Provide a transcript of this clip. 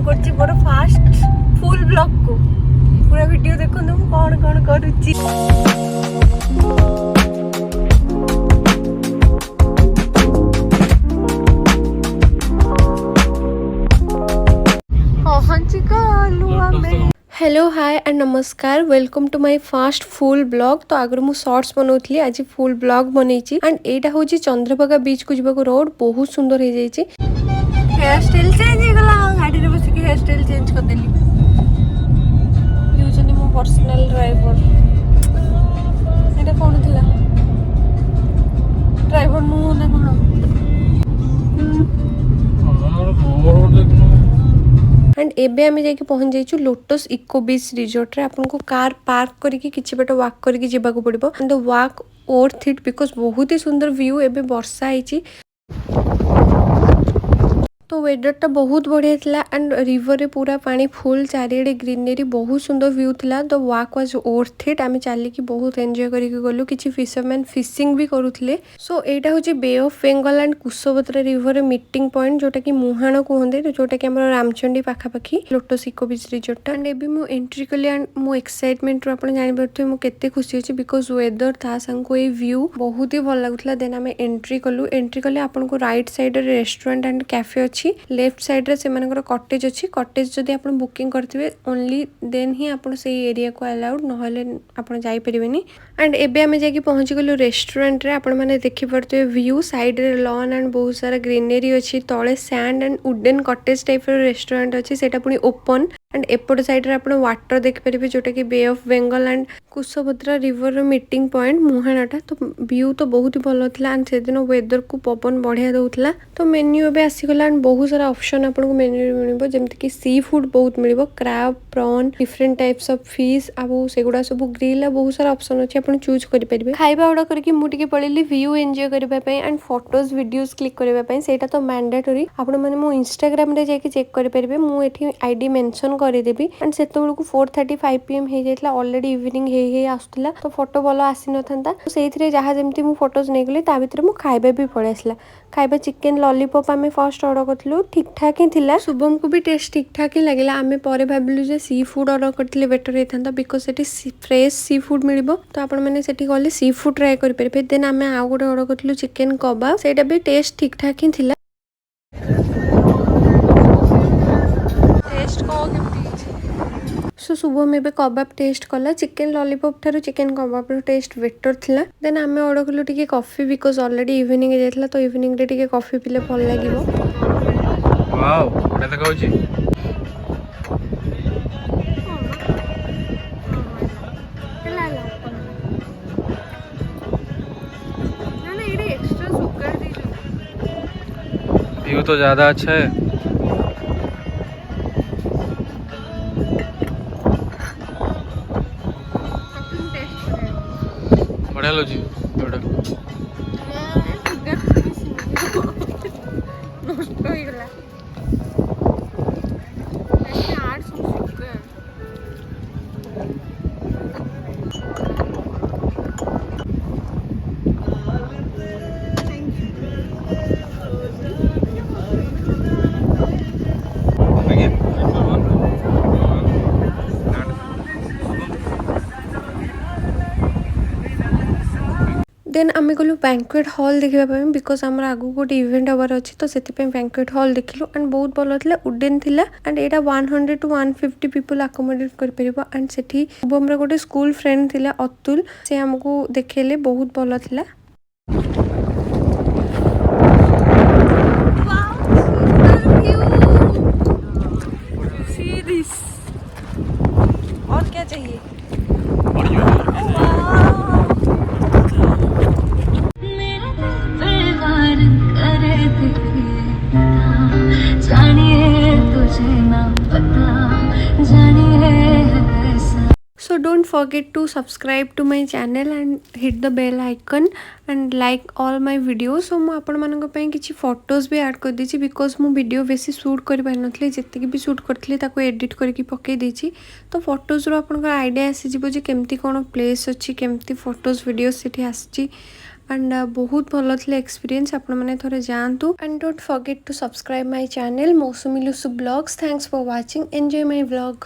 करछि मोर fast full blog को पूरा वीडियो देखो मु कौन कौन करूछि। हेलो हाय एंड नमस्कार welcome to my fast full blog. तो आगर मु शॉर्ट्स बनौथली आज फुल ब्लॉग बनैछि एंड एटा होछि चंद्रभागा बीच को जीवा को रोड बहुत सुंदर हे जाइछि। हेयर स्टाइल चेंज हे गला गाड़ी रे बसी के हेयर स्टाइल चेंज कर देली। यूजनी मो पर्सनल ड्राइवर एटा कोन थिला ड्राइवर नु ना कोन एंड एबे आमे जाके पहुंच जाइछु लोटस इको बीच रिजोर्ट रे। आपन को कार पार्क करके किछि बेटा वॉक करके जेबा को पड़िबो and the walk worth it because बहुत ही सुंदर व्यू। एबे वर्षा आइछि तो वेदर टा बहुत बढ़िया थिला एंड रिवर रे पूरा पानी फुल चारिडे ग्रीनरी बहुत सुंदर व्यू थिला। The walk was worth it. आमे चाली की बहुत एन्जॉय करके गलु। किछि फिशरमैन फिशिंग भी करूथले। सो एटा होची बे of Bengal and Kushabhadra river रे मीटिंग पॉइंट जोटा की मुहाण कहंदे जोटा की हमर रामचंडी पाखा पाखी Lotus Eco Beach Resort and एबी मु एंट्री कले एंड मो एक्साइटमेंट रो आपण जानि परथु मु केते खुशी होची बिकॉज़ वेदर था संको ए व्यू बहुत ही भल लागुथला। देन आमे एंट्री कले आपण को राइट साइड रे restaurant and cafe left side रे से मानकर कॉटेज अच्छी। कॉटेज जदि आप बुकिंग करथिबे ओनली देन ही आप से एरिया को अलाउड नहले आप जाई परिबेनी। एंड एबे आमे जाके पहुंची गलु रेस्टोरेंट रे। आपण माने देखि परते व्यू साइड रे लॉन एंड बहुत सारा ग्रीनरी अच्छी। तळे sand and wooden cottage type रो रेस्टोरेंट अच्छी सेटा पुनी ओपन एंड एपट साइड रे आपण वाटर देख परिबे जोटा कि bay of Bengal and Kushabhadra river रो मीटिंग पॉइंट मुहाणाटा। तो व्यू तो बहुत ही भलो थिला एंड से दिन वेदर को पवन बढ़िया दउथला। तो मेन्यू एबे आसी गला एंड बहुत सारा ऑप्शन आपण को मेन्यू रे मिलिबो जेमति कि सी फूड बहुत मिलिबो crab prawn different types of fish आबो सेगुडा सब ग्रिल आ बहुत सारा ऑप्शन अछि। आपण चूज करि परिबे। खाइबा ऑर्डर करके मु टिके पळेली व्यू एन्जॉय करबा पय एंड फोटोज वीडियोस क्लिक करबा पय सेटा तो मैंडेटरी। आपण माने मो इंस्टाग्राम रे जाके चेक करि परिबे। मु एठी आईडी मेंशन करि देबी एंड सेतो को 4:35 पीएम हे जाइतला ऑलरेडी इवनिंग हे आस्तला तो फोटो बोलो आसी न थांता। तो सेइथरे जहा जेमति मु फोटोज नै गली ता भितर मु खाइबा भी पळे आसला। खाइबा चिकन लॉलीपॉप आमे फर्स्ट ऑर्डर करथलु ठीक ठाक ही थिला। शुभम को भी टेस्ट ठीक ठाक ही लागला। आमे परे भाबिलु जे सी फूड ऑर्डर करथिले बेटर हे थांता बिकॉज़ सेठी फ्रेश सी फूड मिलिबो। तो आपण माने सेठी गले सी फूड ट्राई करि परबे। देन आमे आ गोटे ऑर्डर करथलु चिकन कबाब सेटा भी टेस्ट ठीक ठाक ही थिला। टेस्ट को केमति सो शुभम एबे कबाब टेस्ट कला। चिकन लॉलीपॉप थारु चिकन कबाब रो टेस्ट बेटर थिला। देन आमे ऑर्डर करलु टिके कॉफी बिकॉज़ ऑलरेडी इवनिंग हे जायतला तो इवनिंग रे टिके कॉफी पिले भल लागिवो। वाओ बडा तकाउची ना एडे एक्स्ट्रा शुगर दीजो। व्यू तो ज्यादा अच्छा है। बढ़िया लो जी बड़ा नष्ट हो गला यार शुगर। देन आमे गलु बैंक्वेट हॉल देखिबा पय बिकॉज़ हमरा आगु गोटे इवेंट हबार अछि तो सेति पे बैंक्वेट हॉल देखिलु एंड बहुत भलो थिला वुडन थिला and Etah 100 to 150 people accommodate कर परिबो। एंड सेठी हमरा गोटे स्कूल फ्रेंड थिला अतुल से हमको देखेले बहुत भलो थिला। सी दिस और क्या चाहिए So don't forget to subscribe to my channel and hit the bell icon and like all my videos. So मु आपण मानक पय किछि फोटोज भी ऐड कर दिछि बिकॉज़ मु वीडियो बेसी शूट कर पार नथले जत्ते भी शूट करथले ताको एडिट करके पके दिछि। तो फोटोज रो आपण आइडिया आसी जिवो जे केमती कोन प्लेस अछि केमती फोटोज वीडियोस सेठी आछि एंड बहुत भल था एक्सपीरियंस आपण मैंने थोड़े जातु and don't forget to subscribe my channel Mousumi लुसु blogs. Thanks for watching, enjoy my vlog.